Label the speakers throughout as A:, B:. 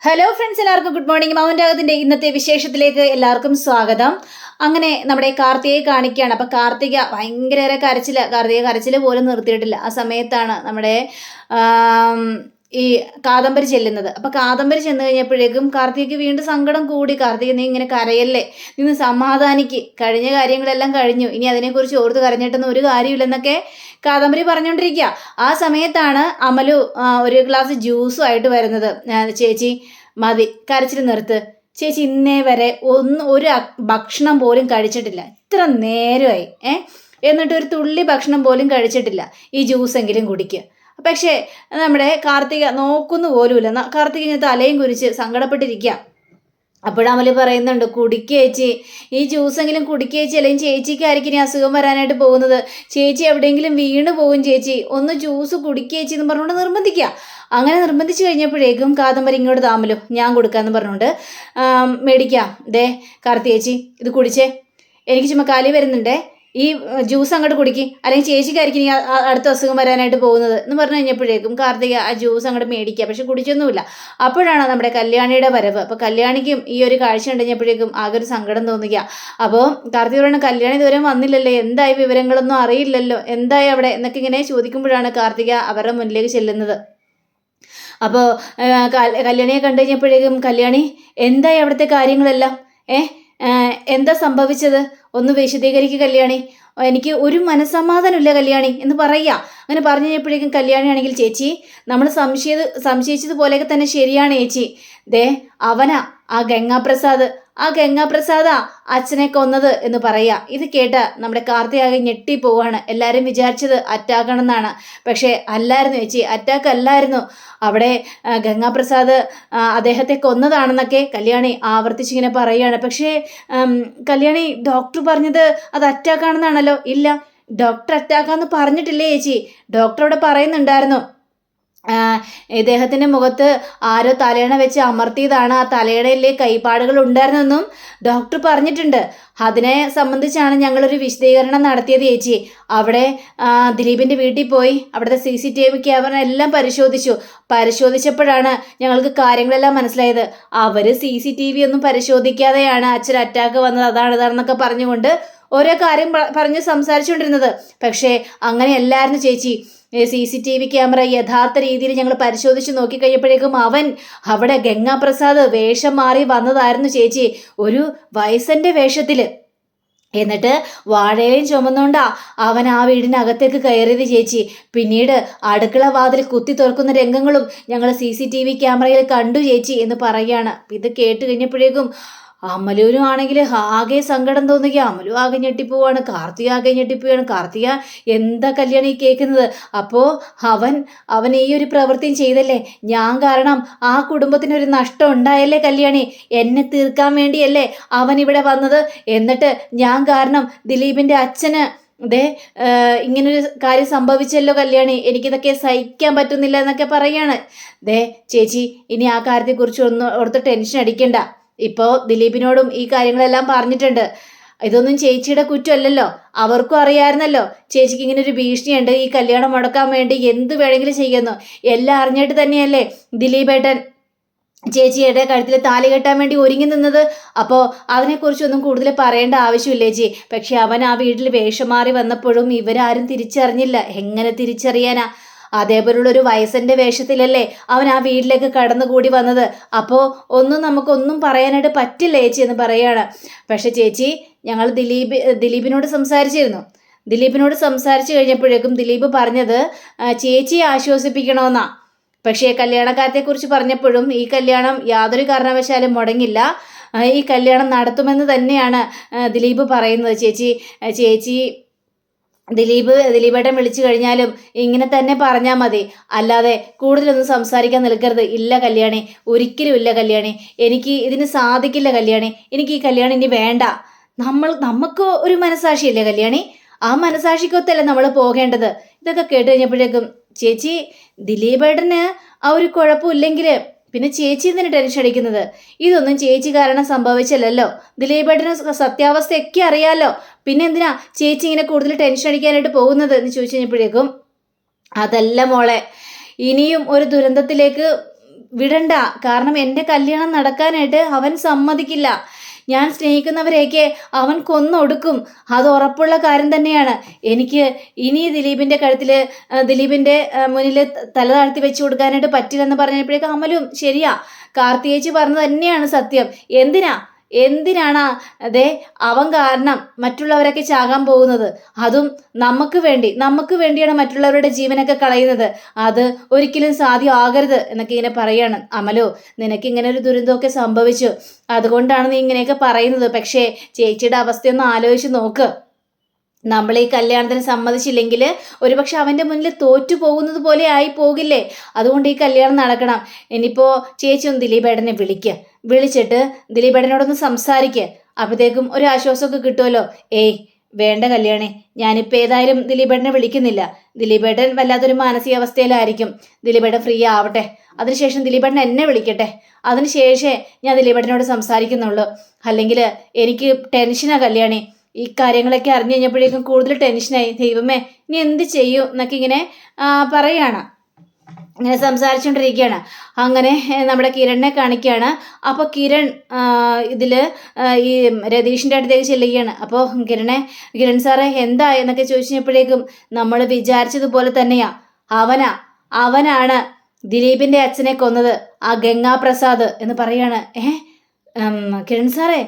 A: Hello friends, എല്ലാവർക്കും good morning. മൗൻരാഗത്തിന്റെ ഇന്നത്തെ വിശേഷത്തിലേക്ക് എല്ലാവർക്കും സ്വാഗതം. അങ്ങനെ നമ്മുടെ കാർത്തികയെ കാണിക്കുകയാണ്. അപ്പൊ കാർത്തിക ഭയങ്കര കാർത്തിക കരച്ചില് പോലും നിർത്തിയിട്ടില്ല. ആ സമയത്താണ് നമ്മുടെ ഈ കാദംബരി ചെല്ലുന്നത്. അപ്പൊ കാദംബരി ചെന്ന് കഴിഞ്ഞപ്പോഴേക്കും കാർത്തികയ്ക്ക് വീണ്ടും സങ്കടം കൂടി. കാർത്തിക, നീ ഇങ്ങനെ കരയല്ലേ, നിന്ന് സമാധാനിക്ക്, കഴിഞ്ഞ കാര്യങ്ങളെല്ലാം കഴിഞ്ഞു, ഇനി അതിനെക്കുറിച്ച് ഓർത്ത് കരഞ്ഞിട്ടൊന്നും ഒരു കാര്യമില്ലെന്നൊക്കെ കാദംബരി പറഞ്ഞുകൊണ്ടിരിക്കുക. ആ സമയത്താണ് അമലു ഒരു ഗ്ലാസ് ജ്യൂസും ആയിട്ട് വരുന്നത്. ചേച്ചി മതി, കരച്ചിൽ നിർത്ത്, ചേച്ചി ഇന്നേ വരെ ഒരു ഭക്ഷണം പോലും കഴിച്ചിട്ടില്ല, ഇത്ര നേരമായി എന്നിട്ട് ഒരു തുള്ളി ഭക്ഷണം പോലും കഴിച്ചിട്ടില്ല, ഈ ജ്യൂസെങ്കിലും കുടിക്കുക. പക്ഷേ നമ്മുടെ കാർത്തിക നോക്കുന്നു പോലുമില്ല. കാർത്തിക ഇങ്ങനെ തലയും കുരിച്ച് സങ്കടപ്പെട്ടിരിക്കുക. അപ്പോഴമല് പറയുന്നുണ്ട്, കുടിക്കേച്ചി, ഈ ജ്യൂസെങ്കിലും കുടിക്കേച്ചി, അല്ലെങ്കിൽ ചേച്ചിക്കായിരിക്കും ഇനി അസുഖം വരാനായിട്ട് പോകുന്നത്, ചേച്ചി എവിടെയെങ്കിലും വീണ് പോകും, ചേച്ചി ഒന്ന് ജ്യൂസ് കുടിക്കേച്ചി എന്ന് പറഞ്ഞുകൊണ്ട് നിർബന്ധിക്കുക. അങ്ങനെ നിർബന്ധിച്ച് കഴിഞ്ഞപ്പോഴേക്കും കാദംബരി ഇങ്ങോട്ട് താമല്ലോ, ഞാൻ കൊടുക്കാമെന്ന് പറഞ്ഞുകൊണ്ട് മേടിക്കാം. ദേ കാർത്തികേച്ചി, ഇത് കുടിച്ചേ, എനിക്ക് ചുമ്മാ കാലി വരുന്നുണ്ടേ, ഈ ജ്യൂസ് അങ്ങോട്ട് കുടിക്ക്, അല്ലെങ്കിൽ ചേച്ചിക്കായിരിക്കും ഇനി അടുത്ത അസുഖം വരാനായിട്ട് പോകുന്നത് എന്ന് പറഞ്ഞു കഴിഞ്ഞപ്പോഴേക്കും കാർത്തിക ആ ജ്യൂസ് അങ്ങോട്ട് മേടിക്കുക. പക്ഷെ കുടിച്ചൊന്നുമില്ല. അപ്പോഴാണ് നമ്മുടെ കല്യാണിയുടെ വരവ്. അപ്പോൾ കല്യാണിക്കും ഈ ഒരു കാഴ്ച ഉണ്ടെങ്കിയപ്പോഴേക്കും ആകെ ഒരു സങ്കടം തോന്നുക. അപ്പോൾ കാർത്തിക പറയുന്നത്, കല്യാണി ഇതുവരെ വന്നില്ലല്ലേ, എന്തായി, വിവരങ്ങളൊന്നും അറിയില്ലല്ലോ, എന്തായി അവിടെ എന്നൊക്കെ ഇങ്ങനെ ചോദിക്കുമ്പോഴാണ് കാർത്തിക അവരുടെ മുന്നിലേക്ക് ചെല്ലുന്നത്. അപ്പോൾ കല്യാണിയെ കണ്ടു കഴിഞ്ഞപ്പോഴേക്കും, കല്യാണി എന്തായി അവിടുത്തെ കാര്യങ്ങളെല്ലാം, എന്താ സംഭവിച്ചത്, ഒന്ന് വിശദീകരിക്കുക കല്യാണി, എനിക്ക് ഒരു മനസ്സമാധാനമില്ല കല്യാണി എന്ന് പറയുക. അങ്ങനെ പറഞ്ഞു കഴിഞ്ഞപ്പോഴേക്കും കല്യാണിയാണെങ്കിൽ, ചേച്ചി നമ്മൾ സംശയിച്ചതുപോലെയൊക്കെ തന്നെ ശരിയാണ് ചേച്ചി, ദേ അവനാ ആ ഗംഗാപ്രസാദാ അച്ഛനെ കൊന്നത് എന്ന് പറയാ. ഇത് കേട്ട നമ്മുടെ കാർത്തിയാകെ ഞെട്ടിപ്പോവാണ്. എല്ലാവരും വിചാരിച്ചത് അറ്റാക്കാണെന്നാണ്, പക്ഷേ അല്ലായിരുന്നു ചേച്ചി, അറ്റാക്ക് അല്ലായിരുന്നു, അവിടെ ഗംഗാപ്രസാദ് അദ്ദേഹത്തെ കൊന്നതാണെന്നൊക്കെ കല്യാണി ആവർത്തിച്ചിങ്ങനെ പറയുകയാണ്. പക്ഷേ കല്യാണി, ഡോക്ടർ പറഞ്ഞത് അത് അറ്റാക്കാണെന്നാണല്ലോ. ഇല്ല, ഡോക്ടർ അറ്റാക്കാന്ന് പറഞ്ഞിട്ടില്ലേ ചേച്ചി, ഡോക്ടർ അവിടെ പറയുന്നുണ്ടായിരുന്നു ഇദ്ദേഹത്തിൻ്റെ മുഖത്ത് ആരോ തലയണ വെച്ച് അമർത്തിയതാണ്, ആ തലയണയിലെ കൈപ്പാടുകൾ ഉണ്ടായിരുന്നെന്നും ഡോക്ടർ പറഞ്ഞിട്ടുണ്ട്. അതിനെ സംബന്ധിച്ചാണ് ഞങ്ങളൊരു വിശദീകരണം നടത്തിയത് ചേച്ചി. അവിടെ ദിലീപിൻ്റെ വീട്ടിൽ പോയി അവിടുത്തെ CCTV ക്യാമറ എല്ലാം പരിശോധിച്ചപ്പോഴാണ് ഞങ്ങൾക്ക് കാര്യങ്ങളെല്ലാം മനസ്സിലായത്. അവർ CCTV ഒന്നും പരിശോധിക്കാതെയാണ് അച്ഛൻ അറ്റാക്ക് വന്നത്, അതാണെന്നൊക്കെ പറഞ്ഞുകൊണ്ട് ഓരോ കാര്യം പറഞ്ഞ് സംസാരിച്ചുകൊണ്ടിരുന്നത്. പക്ഷേ അങ്ങനെയല്ലായിരുന്നു ചേച്ചി. CCTV ക്യാമറ യഥാർത്ഥ രീതിയിൽ ഞങ്ങൾ പരിശോധിച്ച് നോക്കിക്കഴിഞ്ഞപ്പോഴേക്കും അവിടെ ഗംഗാപ്രസാദ് വേഷം മാറി വന്നതായിരുന്നു ചേച്ചി, ഒരു വയസ്സൻ്റെ വേഷത്തിൽ. എന്നിട്ട് വാഴയിലും ചുമന്നുകൊണ്ടാ അവൻ ആ വീടിനകത്തേക്ക് കയറിയത് ചേച്ചി. പിന്നീട് അടുക്കള വാതിൽ കുത്തി തുറക്കുന്ന രംഗങ്ങളും ഞങ്ങൾ CCTV ക്യാമറയിൽ കണ്ടു ചേച്ചി എന്ന് പറയുകയാണ്. ഇത് കേട്ട് കഴിഞ്ഞപ്പോഴേക്കും അമലുവിനും ആണെങ്കിൽ ആകെ സങ്കടം തോന്നുക. അമലു ആകെ ഞെട്ടിപ്പോവാണ്, കാർത്തിക ആകെ ഞെട്ടിപ്പോവാണ്. കാർത്തിക, എന്താ കല്യാണി കേൾക്കുന്നത്? അപ്പോൾ അവൻ ഈ ഒരു പ്രവൃത്തിയും ചെയ്തല്ലേ, ഞാൻ കാരണം ആ കുടുംബത്തിനൊരു നഷ്ടം ഉണ്ടായല്ലേ കല്യാണി, എന്നെ തീർക്കാൻ വേണ്ടിയല്ലേ അവൻ ഇവിടെ വന്നത്, എന്നിട്ട് ഞാൻ കാരണം ദിലീപിൻ്റെ അച്ഛന് ഇങ്ങനൊരു കാര്യം സംഭവിച്ചല്ലോ കല്യാണി, എനിക്കിതൊക്കെ സഹിക്കാൻ പറ്റുന്നില്ല എന്നൊക്കെ പറയാണ്. ചേച്ചി, ഇനി ആ കാര്യത്തെക്കുറിച്ച് ഒന്നും ഓർത്ത് ടെൻഷൻ അടിക്കണ്ട. ഇപ്പോൾ ദിലീപിനോടും ഈ കാര്യങ്ങളെല്ലാം പറഞ്ഞിട്ടുണ്ട്. ഇതൊന്നും ചേച്ചിയുടെ കുറ്റമല്ലല്ലോ, അവർക്കും അറിയാമായിരുന്നല്ലോ ചേച്ചിക്ക് ഇങ്ങനെ ഒരു ഭീഷണിയുണ്ട്, ഈ കല്യാണം മുടക്കാൻ വേണ്ടി എന്ത് വേണമെങ്കിലും ചെയ്യുന്നു. എല്ലാം അറിഞ്ഞിട്ട് തന്നെയല്ലേ ദിലീപേട്ടൻ ചേച്ചിയുടെ കഴുത്തിൽ താലി കെട്ടാൻ വേണ്ടി ഒരുങ്ങി നിന്നത്. അപ്പോൾ അതിനെക്കുറിച്ചൊന്നും കൂടുതൽ പറയേണ്ട ആവശ്യമില്ലേ ചേച്ചി. പക്ഷെ അവൻ ആ വീട്ടിൽ വേഷം മാറി വന്നപ്പോഴും ഇവരാരും തിരിച്ചറിഞ്ഞില്ല. എങ്ങനെ തിരിച്ചറിയാനാ? അതേപോലുള്ളൊരു വയസ്സൻ്റെ വേഷത്തിലല്ലേ അവൻ ആ വീട്ടിലേക്ക് കടന്നുകൂടി വന്നത്. അപ്പോൾ നമുക്കൊന്നും പറയാനായിട്ട് പറ്റില്ല ചേച്ചി എന്ന് പറയുകയാണ്. പക്ഷെ ചേച്ചി, ഞങ്ങൾ ദിലീപിനോട് സംസാരിച്ചു കഴിഞ്ഞപ്പോഴേക്കും ദിലീപ് പറഞ്ഞത് ചേച്ചിയെ ആശ്വസിപ്പിക്കണമെന്നാ. പക്ഷേ കല്യാണക്കാര്യത്തെക്കുറിച്ച് പറഞ്ഞപ്പോഴും ഈ കല്യാണം യാതൊരു കാരണവശാലും മുടങ്ങില്ല, ഈ കല്യാണം നടത്തുമെന്ന് തന്നെയാണ് ദിലീപ് പറയുന്നത്. ചേച്ചി ദിലീപേട്ടൻ വിളിച്ചു കഴിഞ്ഞാലും ഇങ്ങനെ തന്നെ പറഞ്ഞാൽ മതി, അല്ലാതെ കൂടുതലൊന്നും സംസാരിക്കാൻ നിൽക്കരുത്. ഇല്ല കല്യാണി, ഒരിക്കലും ഇല്ല കല്യാണി, എനിക്ക് ഇതിന് സാധിക്കില്ല കല്യാണി, എനിക്ക് ഈ കല്യാണം ഇനി വേണ്ട. നമുക്ക് ഒരു മനസാക്ഷിയില്ലേ കല്യാണി, ആ മനസാക്ഷിക്കൊത്തല്ലേ നമ്മൾ പോകേണ്ടത്. ഇതൊക്കെ കേട്ട് കഴിഞ്ഞപ്പോഴേക്കും, ചേച്ചി ദിലീപേട്ടന് ആ ഒരു കുഴപ്പമില്ലെങ്കിൽ പിന്നെ ചേച്ചി എന്തിനാണ് ടെൻഷൻ അടിക്കുന്നത്? ഇതൊന്നും ചേച്ചി കാരണം സംഭവിച്ചല്ലോ, ദിലീപേട്ടന് സത്യാവസ്ഥയൊക്കെ അറിയാമല്ലോ, പിന്നെ എന്തിനാ ചേച്ചി ഇങ്ങനെ കൂടുതൽ ടെൻഷൻ അടിക്കാനായിട്ട് പോകുന്നത് എന്ന് ചോദിച്ചു കഴിഞ്ഞപ്പോഴേക്കും, അതല്ല മോളെ, ഇനിയും ഒരു ദുരന്തത്തിലേക്ക് വിടണ്ട. കാരണം എൻ്റെ കല്യാണം നടക്കാനായിട്ട് അവൻ സമ്മതിക്കില്ല. ഞാൻ സ്നേഹിക്കുന്നവരെയൊക്കെ അവൻ കൊന്നൊടുക്കും. അത് ഉറപ്പുള്ള കാര്യം തന്നെയാണ്. എനിക്ക് ഇനി ദിലീപിൻ്റെ മുന്നിൽ തല താഴ്ത്തി വെച്ച് കൊടുക്കാനായിട്ട് പറ്റില്ലെന്ന് പറഞ്ഞപ്പോഴേക്കും അമലും ശരിയാ, കാർത്തികേച്ചി പറഞ്ഞത് തന്നെയാണ് സത്യം. എന്തിനാണ് അതെ അവൻ കാരണം മറ്റുള്ളവരൊക്കെ ചാകാൻ പോകുന്നത്? അതും നമുക്ക് വേണ്ടിയാണ് മറ്റുള്ളവരുടെ ജീവനൊക്കെ കളയുന്നത്. അത് ഒരിക്കലും സാധ്യമാകരുത് എന്നൊക്കെ ഇങ്ങനെ പറയാണ്. അമലോ, നിനക്ക് ഇങ്ങനെ ഒരു ദുരന്തമൊക്കെ സംഭവിച്ചു, അതുകൊണ്ടാണ് നീ ഇങ്ങനെയൊക്കെ പറയുന്നത്. പക്ഷേ ചേച്ചിയുടെ അവസ്ഥയൊന്ന് ആലോചിച്ച് നോക്ക്. നമ്മൾ ഈ കല്യാണത്തിന് സമ്മതിച്ചില്ലെങ്കിൽ ഒരുപക്ഷെ അവൻ്റെ മുന്നിൽ തോറ്റു പോകുന്നത് പോലെ ആയി പോകില്ലേ? അതുകൊണ്ട് ഈ കല്യാണം നടക്കണം. ഇനിയിപ്പോൾ ചേച്ചി ഒന്ന് ദിലീപേട്ടനെ വിളിച്ചിട്ട് ദിലീപേട്ടനോടൊന്ന് സംസാരിക്കുക. അപ്പോഴത്തേക്കും ഒരു ആശ്വാസമൊക്കെ കിട്ടുമല്ലോ. വേണ്ട കല്യാണി, ഞാനിപ്പോൾ ഏതായാലും ദിലീപേട്ടനെ വിളിക്കുന്നില്ല. ദിലീപേട്ടൻ വല്ലാത്തൊരു മാനസികാവസ്ഥയിലായിരിക്കും. ദിലീപേട്ടൻ ഫ്രീ ആവട്ടെ, അതിനുശേഷം ദിലീപേട്ടൻ എന്നെ വിളിക്കട്ടെ. അതിനുശേഷമേ ഞാൻ ദിലീപേട്ടനോട് സംസാരിക്കുന്നുള്ളൂ. അല്ലെങ്കിൽ എനിക്ക് ടെൻഷനാണ് കല്യാണി. ഈ കാര്യങ്ങളൊക്കെ അറിഞ്ഞു കഴിഞ്ഞപ്പോഴേക്കും കൂടുതൽ ടെൻഷനായി. ദൈവമേ, ഇനി എന്ത് ചെയ്യും എന്നൊക്കെ ഇങ്ങനെ പറയാണ്. ഇങ്ങനെ സംസാരിച്ചുകൊണ്ടിരിക്കുകയാണ്. അങ്ങനെ നമ്മുടെ കിരണിനെ കാണിക്കുകയാണ്. അപ്പോൾ കിരൺ ഇതിൽ ഈ രതീഷിൻ്റെ അടുത്തേക്ക് ചെല്ലുകയാണ്. അപ്പോൾ കിരൺ സാറേ എന്താ എന്നൊക്കെ ചോദിച്ചപ്പോഴേക്കും നമ്മൾ വിചാരിച്ചതുപോലെ തന്നെയാ, അവനാണ് ദിലീപിൻ്റെ അച്ഛനെ കൊന്നത്, ആ ഗംഗാപ്രസാദ് എന്ന് പറയാണ്. കിരൺ സാറേ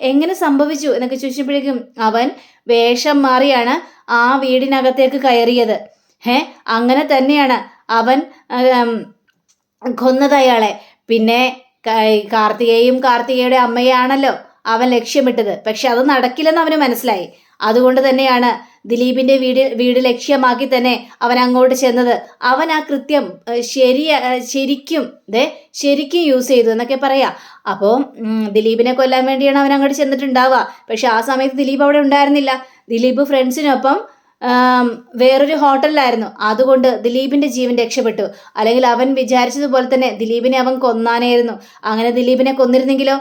A: എങ്ങനെ സംഭവിച്ചു എന്നൊക്കെ ചോദിച്ചപ്പോഴേക്കും അവൻ വേഷം മാറിയാണ് ആ വീടിനകത്തേക്ക് കയറിയത്. അങ്ങനെ തന്നെയാണ് അവൻ കൊന്നത് അയാളെ. പിന്നെ കാർത്തികയുടെ അമ്മയാണല്ലോ അവൻ ലക്ഷ്യമിട്ടത്. പക്ഷെ അത് നടക്കില്ലെന്ന് അവന് മനസ്സിലായി. അതുകൊണ്ട് തന്നെയാണ് ദിലീപിൻ്റെ വീട് ലക്ഷ്യമാക്കി തന്നെ അവൻ അങ്ങോട്ട് ചെന്നത്. അവൻ ആ കൃത്യം ശരിക്കും യൂസ് ചെയ്തു എന്നൊക്കെ പറയാം. അപ്പോൾ ദിലീപിനെ കൊല്ലാൻ വേണ്ടിയാണ് അവൻ അങ്ങോട്ട് ചെന്നിട്ടുണ്ടാവുക. പക്ഷെ ആ സമയത്ത് ദിലീപ് അവിടെ ഉണ്ടായിരുന്നില്ല. ദിലീപ് ഫ്രണ്ട്സിനൊപ്പം വേറൊരു ഹോട്ടലിലായിരുന്നു. അതുകൊണ്ട് ദിലീപിൻ്റെ ജീവൻ രക്ഷപ്പെട്ടു. അല്ലെങ്കിൽ അവൻ വിചാരിച്ചതുപോലെ തന്നെ ദിലീപിനെ അവൻ കൊന്നാനായിരുന്നു. അങ്ങനെ ദിലീപിനെ കൊന്നിരുന്നെങ്കിലോ,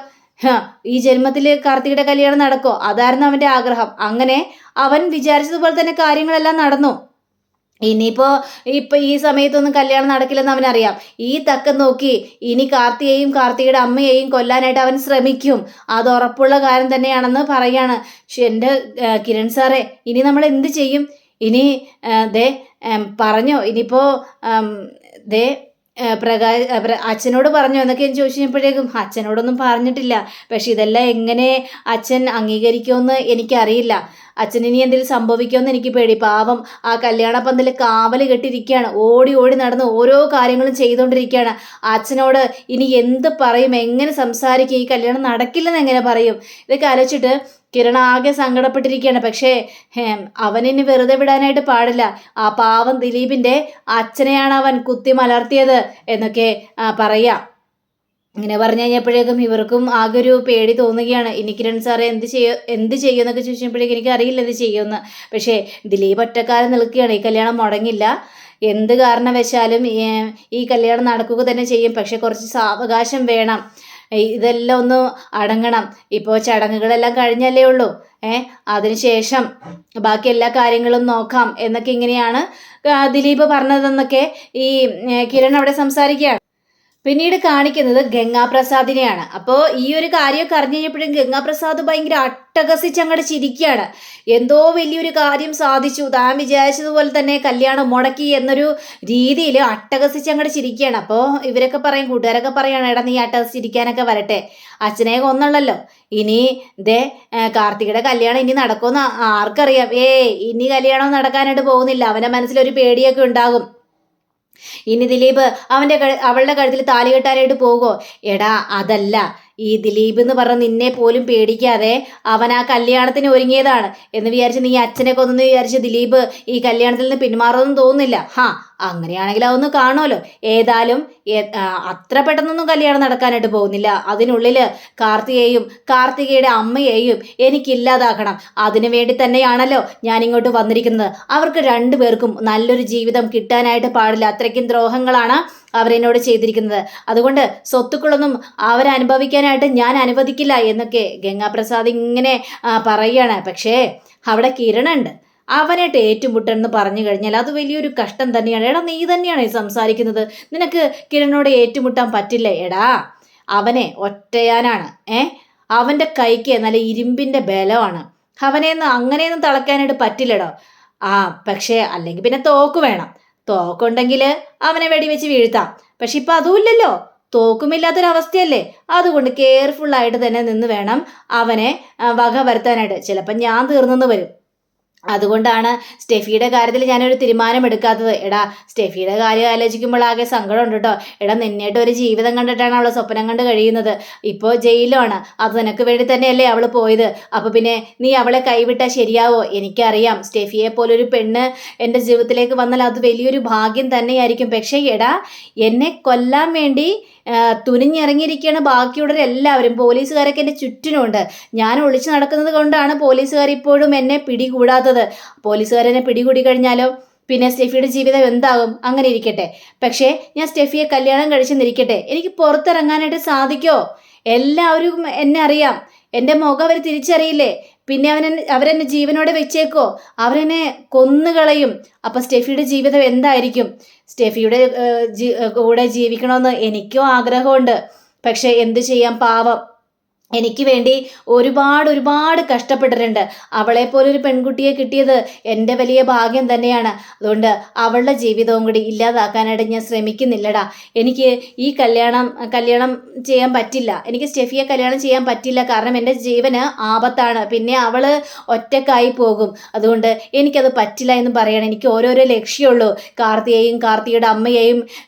A: ഈ ജന്മത്തിൽ കാർത്തികയുടെ കല്യാണം നടക്കോ? അതായിരുന്നു അവൻ്റെ ആഗ്രഹം. അങ്ങനെ അവൻ വിചാരിച്ചതുപോലെ തന്നെ കാര്യങ്ങളെല്ലാം നടന്നു. ഇപ്പൊ ഈ സമയത്തൊന്നും കല്യാണം നടക്കില്ലെന്ന് അവനറിയാം. ഈ തക്കം നോക്കി ഇനി കാർത്തികയുടെ അമ്മയെയും കൊല്ലാനായിട്ട് അവൻ ശ്രമിക്കും. അത് ഉറപ്പുള്ള കാര്യം തന്നെയാണെന്ന് പറയാണ്. എൻ്റെ കിരൺ സാറേ, ഇനി നമ്മൾ എന്ത് ചെയ്യും? ഇനി പറഞ്ഞോ? ഇനിയിപ്പോൾ അച്ഛനോട് പറഞ്ഞോ എന്നൊക്കെ ചോദിച്ചു കഴിഞ്ഞപ്പോഴേക്കും അച്ഛനോടൊന്നും പറഞ്ഞിട്ടില്ല. പക്ഷെ ഇതെല്ലാം എങ്ങനെ അച്ഛൻ അംഗീകരിക്കുമെന്ന് എനിക്കറിയില്ല. അച്ഛന് ഇനി എന്തെങ്കിലും സംഭവിക്കുമെന്ന് എനിക്ക് പേടി. പാവം ആ കല്യാണ പന്തൽ കാവല് കെട്ടിരിക്കുകയാണ്. ഓടി നടന്ന് ഓരോ കാര്യങ്ങളും ചെയ്തുകൊണ്ടിരിക്കുകയാണ്. അച്ഛനോട് ഇനി എന്ത് പറയും, എങ്ങനെ സംസാരിക്കും? ഈ കല്യാണം നടക്കില്ലെന്ന് എങ്ങനെ പറയും? ഇതൊക്കെ ആലോചിച്ചിട്ട് കിരൺ ആകെ സങ്കടപ്പെട്ടിരിക്കുകയാണ്. പക്ഷേ അവനിനി വെറുതെ വിടാനായിട്ട് പാടില്ല. ആ പാവം ദിലീപിൻ്റെ അച്ഛനെയാണ് അവൻ കുത്തി മലർത്തിയത് എന്നൊക്കെ പറയാം. ഇങ്ങനെ പറഞ്ഞു കഴിഞ്ഞപ്പോഴേക്കും ഇവർക്കും ആകെ ഒരു പേടി തോന്നുകയാണ്. ഇനി കിരൺ സാറേ എന്ത് ചെയ്യും എന്നൊക്കെ ചോദിച്ചപ്പോഴേക്കും എനിക്ക് അറിയില്ല എന്ത് ചെയ്യുമെന്ന്. പക്ഷേ ദിലീപ് ഒറ്റക്കാലം നിൽക്കുകയാണ്. ഈ കല്യാണം മുടങ്ങില്ല. എന്ത് കാരണവശാലും ഈ കല്യാണം നടക്കുക തന്നെ ചെയ്യും. പക്ഷെ കുറച്ച് സാവകാശം വേണം. ഇതെല്ലാം ഒന്ന് അടങ്ങണം. ഇപ്പോൾ ചടങ്ങുകളെല്ലാം കഴിഞ്ഞല്ലേ ഉള്ളൂ. അതിനുശേഷം ബാക്കി എല്ലാ കാര്യങ്ങളും നോക്കാം എന്നൊക്കെ ഇങ്ങനെയാണ് ദിലീപ് പറഞ്ഞതെന്നൊക്കെ ഈ കിരൺ അവിടെ സംസാരിക്കുകയാണ്. പിന്നീട് കാണിക്കുന്നത് ഗംഗാപ്രസാദിനെയാണ്. അപ്പോൾ ഈ ഒരു കാര്യമൊക്കെ അറിഞ്ഞു കഴിഞ്ഞപ്പോഴും ഗംഗാപ്രസാദ് ഭയങ്കര അട്ടഹസിച്ച് അങ്ങോട്ട് ചിരിക്കുകയാണ്. എന്തോ വലിയൊരു കാര്യം സാധിച്ചു, താൻ വിചാരിച്ചതുപോലെ തന്നെ കല്യാണം മുടക്കി എന്നൊരു രീതിയിൽ അട്ടഹസിച്ച് അങ്ങോട്ട് ചിരിക്കുകയാണ്. അപ്പോൾ ഇവരൊക്കെ പറയും, കൂട്ടുകാരൊക്കെ പറയാണ്, എടാ നീ അട്ടഹസിച്ചിരിക്കാനൊക്കെ വരട്ടെ, അച്ഛനെ കൊന്നുള്ളല്ലോ. ഇനി കാർത്തികയുടെ കല്യാണം ഇനി നടക്കുമെന്ന് ആർക്കറിയാം? ഇനി കല്യാണം നടക്കാനായിട്ട് പോകുന്നില്ല. അവൻ്റെ മനസ്സിലൊരു പേടിയൊക്കെ ഉണ്ടാകും. ഇനി ദിലീപ് അവളുടെ കഴുത്തിൽ താലി കെട്ടാനായിട്ട് പോകുമോ? എടാ അതല്ല, ഈ ദിലീപ് എന്ന് പറഞ്ഞ നിന്നെ പോലും പേടിക്കാതെ അവൻ ആ കല്യാണത്തിന് ഒരുങ്ങിയതാണ് എന്ന് വിചാരിച്ച് നീ അച്ഛനെ കൊന്നെന്ന് വിചാരിച്ച് ദിലീപ് ഈ കല്യാണത്തിൽ നിന്ന് പിന്മാറുമെന്ന് തോന്നുന്നില്ല. അങ്ങനെയാണെങ്കിൽ അതൊന്ന് കാണുമല്ലോ. ഏതായാലും അത്ര പെട്ടെന്നൊന്നും കല്യാണം നടക്കാനായിട്ട് പോകുന്നില്ല. അതിനുള്ളിൽ കാർത്തികയുടെ അമ്മയെയും എനിക്കില്ലാതാക്കണം. അതിനു വേണ്ടി തന്നെയാണല്ലോ ഞാൻ ഇങ്ങോട്ട് വന്നിരിക്കുന്നത്. അവർക്ക് രണ്ടുപേർക്കും നല്ലൊരു ജീവിതം കിട്ടാനായിട്ട് പാടില്ല. അത്രയ്ക്കും ദ്രോഹങ്ങളാണ് അവരെന്നോട് ചെയ്തിരിക്കുന്നത്. അതുകൊണ്ട് സ്വത്തുക്കളൊന്നും അവരനുഭവിക്കാനായിട്ട് ഞാൻ അനുവദിക്കില്ല എന്നൊക്കെ ഗംഗാപ്രസാദ് ഇങ്ങനെ പറയുകയാണ്. പക്ഷേ അവിടെ കിരണുണ്ട്. അവനായിട്ട് ഏറ്റുമുട്ടെന്ന് പറഞ്ഞു കഴിഞ്ഞാൽ അത് വലിയൊരു കഷ്ടം തന്നെയാണ്. എടാ നീ തന്നെയാണ് ഈ സംസാരിക്കുന്നത്. നിനക്ക് കിരണിനോട് ഏറ്റുമുട്ടാൻ പറ്റില്ല. എടാ അവനെ ഒറ്റയാനാണ്. അവൻ്റെ കൈക്ക് നല്ല ഇരുമ്പിൻ്റെ ബലമാണ്. അവനെയൊന്നും അങ്ങനെയൊന്നും തളയ്ക്കാനായിട്ട് പറ്റില്ലടോ. പക്ഷേ അല്ലെങ്കിൽ പിന്നെ തോക്ക് വേണം. തോക്കുണ്ടെങ്കിൽ അവനെ വെടിവെച്ച് വീഴ്ത്താം. പക്ഷെ ഇപ്പം അതുമില്ലല്ലോ. തോക്കുമില്ലാത്തൊരവസ്ഥയല്ലേ. അതുകൊണ്ട് കെയർഫുള്ളായിട്ട് തന്നെ നിന്ന് വേണം അവനെ വക വരുത്താനായിട്ട്. ചിലപ്പോൾ ഞാൻ തീർന്നെന്ന് വരും. അതുകൊണ്ടാണ് സ്റ്റെഫിയുടെ കാര്യത്തിൽ ഞാനൊരു തീരുമാനമെടുക്കാത്തത്. എടാ സ്റ്റെഫിയുടെ കാര്യം ആലോചിക്കുമ്പോൾ ആകെ സങ്കടമുണ്ട് കേട്ടോ. എടാ നിന്നേട്ട് ഒരു ജീവിതം കണ്ടിട്ടാണ് അവൾ സ്വപ്നം കണ്ട് കഴിയുന്നത്. ഇപ്പോൾ ജയിലിലാണ്. അത് നിനക്ക് വേണ്ടി തന്നെയല്ലേ അവൾ പോയത്. അപ്പോൾ പിന്നെ നീ അവളെ കൈവിട്ടാൽ ശരിയാവോ? എനിക്കറിയാം സ്റ്റെഫിയെ പോലൊരു പെണ്ണ് എൻ്റെ ജീവിതത്തിലേക്ക് വന്നാൽ അത് വലിയൊരു ഭാഗ്യം തന്നെയായിരിക്കും. പക്ഷേ എടാ എന്നെ കൊല്ലാൻ വേണ്ടി തുനിഞ്ഞിറങ്ങിയിരിക്കുകയാണ് ബാക്കിയുള്ളവരെല്ലാവരും. പോലീസുകാരൊക്കെ എൻ്റെ ചുറ്റിനുണ്ട്. ഞാൻ ഒളിച്ചു നടക്കുന്നത് കൊണ്ടാണ് പോലീസുകാർ ഇപ്പോഴും എന്നെ പിടികൂടാത്തത്. പോലീസുകാരെന്നെ പിടികൂടി കഴിഞ്ഞാലോ പിന്നെ സ്റ്റെഫിയുടെ ജീവിതം എന്താകും? അങ്ങനെ ഇരിക്കട്ടെ. പക്ഷേ ഞാൻ സ്റ്റെഫിയെ കല്യാണം കഴിച്ചെന്നിരിക്കട്ടെ, എനിക്ക് പുറത്തിറങ്ങാനായിട്ട് സാധിക്കോ? എല്ലാവരും എന്നെ അറിയാം. എൻ്റെ മുഖം അവർ തിരിച്ചറിയില്ലേ? പിന്നെ അവരെന്നെ ജീവനോടെ വെച്ചേക്കോ? അവരെന്നെ കൊന്നുകളയും. അപ്പം സ്റ്റെഫിയുടെ ജീവിതം എന്തായിരിക്കും? സ്റ്റെഫിയുടെ കൂടെ ജീവിക്കണമെന്ന് എനിക്കും ആഗ്രഹമുണ്ട്. പക്ഷെ എന്തു ചെയ്യാം, പാവം എനിക്ക് വേണ്ടി ഒരുപാട് കഷ്ടപ്പെട്ടിട്ടുണ്ട്. അവളെപ്പോലൊരു പെൺകുട്ടിയെ കിട്ടിയത് എൻ്റെ വലിയ ഭാഗ്യം തന്നെയാണ്. അതുകൊണ്ട് അവളുടെ ജീവിതവും കൂടി ഇല്ലാതാക്കാനായിട്ട് ഞാൻ ശ്രമിക്കുന്നില്ലടാ. എനിക്ക് ഈ കല്യാണം ചെയ്യാൻ പറ്റില്ല. എനിക്ക് സ്റ്റെഫിയെ കല്യാണം ചെയ്യാൻ പറ്റില്ല. കാരണം എൻ്റെ ജീവന് ആപത്താണ്. പിന്നെ അവൾ ഒറ്റക്കായി പോകും. അതുകൊണ്ട് എനിക്കത് പറ്റില്ല എന്ന് പറയണം. എനിക്ക് ഓരോരോ ലക്ഷ്യമുള്ളൂ. കാർത്തിയെയും കാർത്തിയുടെ അമ്മയെയും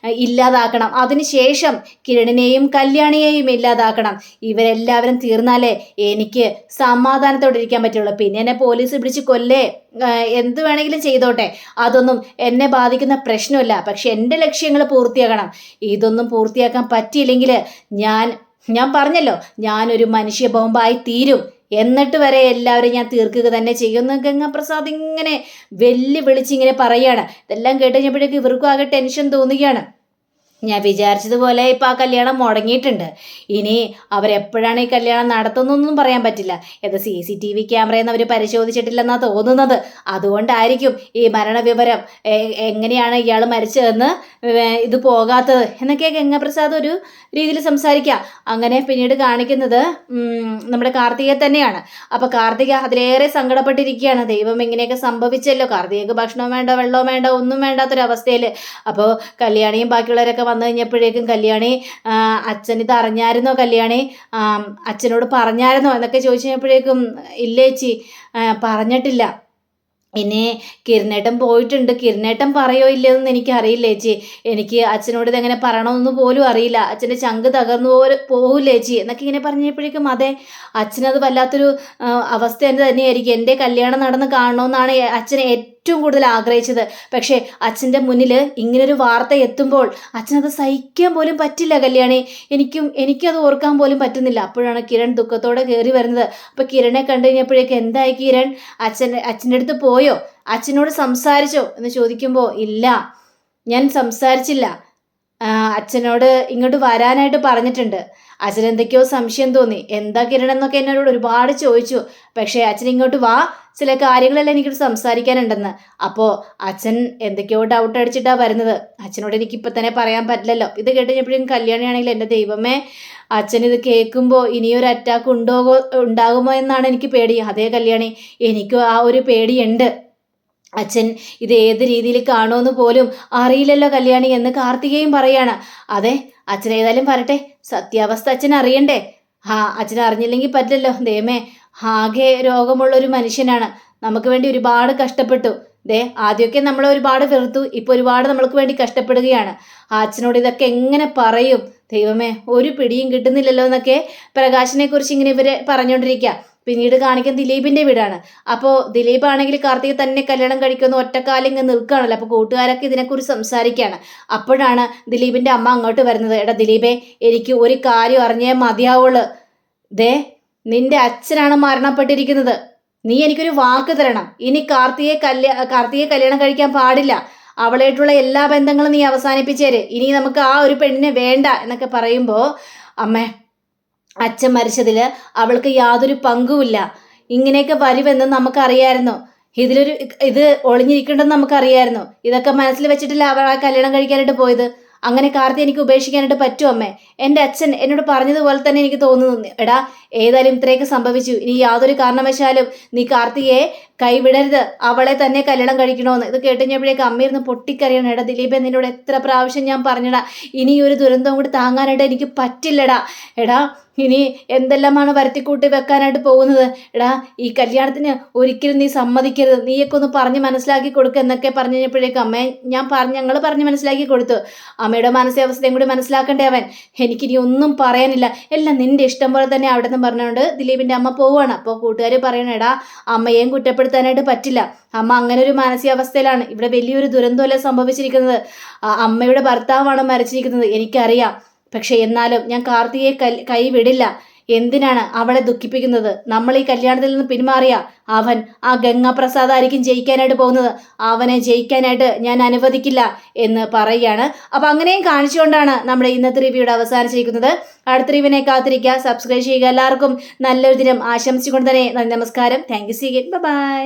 A: ഇല്ലാതാക്കണം. അതിനുശേഷം കിരണിനെയും കല്യാണിയെയും ഇല്ലാതാക്കണം. ഇവരെല്ലാവരും തീർന്നാലേ എനിക്ക് സമാധാനത്തോടെ ഇരിക്കാൻ പറ്റുള്ളൂ. പിന്നെ എന്നെ പോലീസ് പിടിച്ച് കൊല്ലേ എന്ത് വേണമെങ്കിലും ചെയ്തോട്ടെ, അതൊന്നും എന്നെ ബാധിക്കുന്ന പ്രശ്നമില്ല. പക്ഷെ എൻ്റെ ലക്ഷ്യങ്ങൾ പൂർത്തിയാക്കണം. ഇതൊന്നും പൂർത്തിയാക്കാൻ പറ്റിയില്ലെങ്കിൽ ഞാൻ പറഞ്ഞല്ലോ, ഞാനൊരു മനുഷ്യ ബോംബായി തീരും. എന്നിട്ട് വരെ എല്ലാവരും ഞാൻ തീർക്കുക തന്നെ ചെയ്യുമെന്ന് ഗംഗാപ്രസാദ് ഇങ്ങനെ വെല്ലുവിളിച്ചിങ്ങനെ പറയാണ്. ഇതെല്ലാം കേട്ട് കഴിഞ്ഞപ്പോഴേക്ക് ഇവർക്കും ആകെ ടെൻഷൻ തോന്നുകയാണ്. ഞാൻ വിചാരിച്ചതുപോലെ ഇപ്പം ആ കല്യാണം മുടങ്ങിയിട്ടുണ്ട്. ഇനി അവരെപ്പോഴാണ് ഈ കല്യാണം നടത്തുന്നതെന്നൊന്നും പറയാൻ പറ്റില്ല. ഇത് CCTV ക്യാമറയെന്ന് അവർ പരിശോധിച്ചിട്ടില്ലെന്നാണ് തോന്നുന്നത്. അതുകൊണ്ടായിരിക്കും ഈ മരണവിവരം എങ്ങനെയാണ് ഇയാൾ മരിച്ചതെന്ന് ഇത് പോകാത്തത് എന്നൊക്കെ ഗംഗാപ്രസാദ് ഒരു രീതിയിൽ സംസാരിക്കുക. അങ്ങനെ പിന്നീട് കാണിക്കുന്നത് നമ്മുടെ കാർത്തികയെ തന്നെയാണ്. അപ്പോൾ കാർത്തിക അതിലേറെ സങ്കടപ്പെട്ടിരിക്കുകയാണ്. ദൈവം ഇങ്ങനെയൊക്കെ സംഭവിച്ചല്ലോ. കാർത്തികയ്ക്ക് ഭക്ഷണവും വേണ്ട, വെള്ളവും വേണ്ട, ഒന്നും വേണ്ടാത്തൊരവസ്ഥയിൽ. അപ്പോൾ കല്യാണിയും ബാക്കിയുള്ളവരൊക്കെ വന്നു കഴിഞ്ഞപ്പോഴേക്കും കല്യാണി അച്ഛൻ ഇത് അറിഞ്ഞായിരുന്നോ? കല്യാണി അച്ഛനോട് പറഞ്ഞായിരുന്നോ എന്നൊക്കെ ചോദിച്ചു കഴിഞ്ഞപ്പോഴേക്കും ഇല്ലേച്ചി പറഞ്ഞിട്ടില്ല. ഇനി കിരണേട്ടൻ പോയിട്ടുണ്ട്. കിരണേട്ടൻ പറയോ ഇല്ലയെന്ന് എനിക്കറിയില്ല ചേച്ചി. എനിക്ക് അച്ഛനോട് ഇതെങ്ങനെ പറയണമെന്ന് പോലും അറിയില്ല. അച്ഛൻ്റെ ചങ്ക് തകർന്നു പോകില്ല ചേച്ചി എന്നൊക്കെ ഇങ്ങനെ പറഞ്ഞപ്പോഴേക്കും അതെ, അച്ഛനത് വല്ലാത്തൊരു അവസ്ഥ തന്നെയായിരിക്കും. എൻ്റെ കല്യാണം നടന്ന് കാണണമെന്നാണ് അച്ഛൻ ഏറ്റവും കൂടുതൽ ആഗ്രഹിച്ചത്. പക്ഷേ അച്ഛൻ്റെ മുന്നിൽ ഇങ്ങനൊരു വാർത്ത എത്തുമ്പോൾ അച്ഛനത് സഹിക്കാൻ പോലും പറ്റില്ല. കല്യാണി എനിക്കത് ഓർക്കാൻ പോലും പറ്റുന്നില്ല. അപ്പോഴാണ് കിരൺ ദുഃഖത്തോടെ കയറി വരുന്നത്. അപ്പോൾ കിരണെ കണ്ടു കഴിഞ്ഞപ്പോഴേക്ക് എന്തായി കിരൺ, അച്ഛൻ്റെ അടുത്ത് പോയോ? അച്ഛനോട് സംസാരിച്ചോ എന്ന് ചോദിക്കുമ്പോൾ ഇല്ല, ഞാൻ സംസാരിച്ചില്ല. അച്ഛനോട് ഇങ്ങോട്ട് വരാനായിട്ട് പറഞ്ഞിട്ടുണ്ട്. അച്ഛൻ എന്തൊക്കെയോ സംശയം തോന്നി. എന്താ കിരൺ എന്നൊക്കെ എന്നോട് ഒരുപാട് ചോദിച്ചു. പക്ഷേ അച്ഛൻ ഇങ്ങോട്ട് വാ, ചില കാര്യങ്ങളെല്ലാം എനിക്കിട്ട് സംസാരിക്കാനുണ്ടെന്ന്. അപ്പോൾ അച്ഛൻ എന്തൊക്കെയോ ഡൗട്ട് അടിച്ചിട്ടാണ് വരുന്നത്. അച്ഛനോട് എനിക്കിപ്പോൾ തന്നെ പറയാൻ പറ്റില്ലല്ലോ. ഇത് കേട്ടുകഴിഞ്ഞപ്പോഴും കല്യാണിയാണെങ്കിൽ എൻ്റെ ദൈവമേ, അച്ഛൻ ഇത് കേൾക്കുമ്പോൾ ഇനിയൊരു അറ്റാക്ക് ഉണ്ടാകുമോ എന്നാണ് എനിക്ക് പേടി. അതേ കല്യാണി, എനിക്കും ആ ഒരു പേടിയുണ്ട്. അച്ഛൻ ഇത് ഏത് രീതിയിൽ കാണുമെന്ന് പോലും അറിയില്ലല്ലോ കല്യാണി എന്ന് കാർത്തികയും പറയാണ്. അതെ, അച്ഛൻ ഏതായാലും പറട്ടെ, സത്യാവസ്ഥ അച്ഛൻ അറിയണ്ടേ? അച്ഛൻ അറിഞ്ഞില്ലെങ്കിൽ പറ്റില്ലല്ലോ. ദൈവമേ, ആകെ രോഗമുള്ളൊരു മനുഷ്യനാണ്. നമുക്ക് വേണ്ടി ഒരുപാട് കഷ്ടപ്പെട്ടു. ആദ്യമൊക്കെ നമ്മൾ ഒരുപാട് വെറുത്തു, ഇപ്പോൾ ഒരുപാട് നമ്മൾക്ക് വേണ്ടി കഷ്ടപ്പെടുകയാണ്. അച്ഛനോട് ഇതൊക്കെ എങ്ങനെ പറയും? ദൈവമേ, ഒരു പിടിയും കിട്ടുന്നില്ലല്ലോ എന്നൊക്കെ പ്രകാശിനെ കുറിച്ച് ഇങ്ങനെ ഇവരെ പറഞ്ഞുകൊണ്ടിരിക്കുക. പിന്നീട് കാണിക്കുന്ന ദിലീപിൻ്റെ വീടാണ്. അപ്പോൾ ദിലീപ് ആണെങ്കിൽ കാർത്തിക തന്നെ കല്യാണം കഴിക്കുന്ന ഒറ്റക്കാലിങ്ങ് നിൽക്കുകയാണല്ലോ. അപ്പോൾ കൂട്ടുകാരൊക്കെ ഇതിനെക്കുറിച്ച് സംസാരിക്കുകയാണ്. അപ്പോഴാണ് ദിലീപിൻ്റെ അമ്മ അങ്ങോട്ട് വരുന്നത്. എടാ ദിലീപേ, എനിക്ക് ഒരു കാര്യം അറിഞ്ഞേ മതിയാവുള്ളൂ. നിന്റെ അച്ഛനാണ് മരണപ്പെട്ടിരിക്കുന്നത്. നീ എനിക്കൊരു വാക്ക് തരണം. ഇനി കാർത്തികയെ കല്യാണം കഴിക്കാൻ പാടില്ല. അവളായിട്ടുള്ള എല്ലാ ബന്ധങ്ങളും നീ അവസാനിപ്പിച്ചേര്. ഇനി നമുക്ക് ആ ഒരു പെണ്ണിനെ വേണ്ട എന്നൊക്കെ പറയുമ്പോൾ, അമ്മേ, അച്ഛൻ മരിച്ചതിൽ അവൾക്ക് യാതൊരു പങ്കുമില്ല. ഇങ്ങനെയൊക്കെ വരുമെന്ന് നമുക്കറിയായിരുന്നു. ഇത് ഒളിഞ്ഞിരിക്കണ്ടെന്ന് നമുക്കറിയായിരുന്നു. ഇതൊക്കെ മനസ്സിൽ വെച്ചിട്ടില്ല അവൾ ആ കല്യാണം കഴിക്കാനായിട്ട് പോയത്. അങ്ങനെ കാർത്തി എനിക്ക് ഉപേക്ഷിക്കാനായിട്ട് പറ്റുമോ അമ്മേ? എൻ്റെ അച്ഛൻ എന്നോട് പറഞ്ഞതുപോലെ തന്നെ എനിക്ക് തോന്നുന്നു. എടാ, ഏതായാലും ഇത്രയൊക്കെ സംഭവിച്ചു. ഇനി യാതൊരു കാരണവശാലും നീ കാർത്തികയെ കൈവിടരുത്. അവളെ തന്നെ കല്യാണം കഴിക്കണമെന്ന്. ഇത് കേട്ടുകഴിഞ്ഞപ്പോഴേക്ക് അമ്മയിരുന്ന് പൊട്ടിക്കറിയണം. എടാ ദിലീപ്, നിന്നോട് എത്ര പ്രാവശ്യം ഞാൻ പറഞ്ഞടാ, ഇനി ഒരു ദുരന്തം കൂടി താങ്ങാനായിട്ട് എനിക്ക് പറ്റില്ലടാ. എടാ, ഇനി എന്തെല്ലാമാണ് വരുത്തിക്കൂട്ടി വെക്കാനായിട്ട് പോകുന്നത്. എടാ, ഈ കല്യാണത്തിന് ഒരിക്കലും നീ സമ്മതിക്കരുത്. നീയൊക്കെ ഒന്ന് പറഞ്ഞ് മനസ്സിലാക്കി കൊടുക്കുക എന്നൊക്കെ പറഞ്ഞു കഴിഞ്ഞപ്പോഴേക്കും അമ്മയെ ഞങ്ങൾ പറഞ്ഞ് മനസ്സിലാക്കി കൊടുത്തു. അമ്മയുടെ മാനസികാവസ്ഥയും കൂടി മനസ്സിലാക്കണ്ടേ അവൻ. എനിക്കിനി ഒന്നും പറയാനില്ല, എല്ലാം നിന്റെ ഇഷ്ടം പോലെ തന്നെ അവിടെ നിന്ന് പറഞ്ഞുകൊണ്ട് ദിലീപിൻ്റെ അമ്മ പോവുകയാണ്. അപ്പോൾ കൂട്ടുകാർ പറയണം, എടാ അമ്മയെയും കുറ്റപ്പെടുത്താനായിട്ട് പറ്റില്ല. അമ്മ അങ്ങനെ ഒരു മാനസികാവസ്ഥയിലാണ്. ഇവിടെ വലിയൊരു ദുരന്തമല്ല സംഭവിച്ചിരിക്കുന്നത്. അമ്മയുടെ ഭർത്താവാണ് മരിച്ചിരിക്കുന്നത്, എനിക്കറിയാം. പക്ഷെ എന്നാലും ഞാൻ കാർത്തികയെ കൈവിടില്ല. എന്തിനാണ് അവളെ ദുഃഖിപ്പിക്കുന്നത്? നമ്മൾ ഈ കല്യാണത്തിൽ നിന്ന് പിന്മാറിയ അവൻ ആ ഗംഗാപ്രസാദ് ആയിരിക്കും ജയിക്കാനായിട്ട് പോകുന്നത്. അവനെ ജയിക്കാനായിട്ട് ഞാൻ അനുവദിക്കില്ല എന്ന് പറയുകയാണ്. അപ്പം അങ്ങനെയും കാണിച്ചുകൊണ്ടാണ് നമ്മുടെ ഇന്നത്തെ റിവ്യൂടെ അവസാനിച്ചിരിക്കുന്നത്. അടുത്ത റിവ്യൂവിനെ കാത്തിരിക്കുക, സബ്സ്ക്രൈബ് ചെയ്യുക. എല്ലാവർക്കും നല്ലൊരു ദിനം ആശംസിച്ചുകൊണ്ട് തന്നെ നന്ദി, നമസ്കാരം. Thank you. See you. By.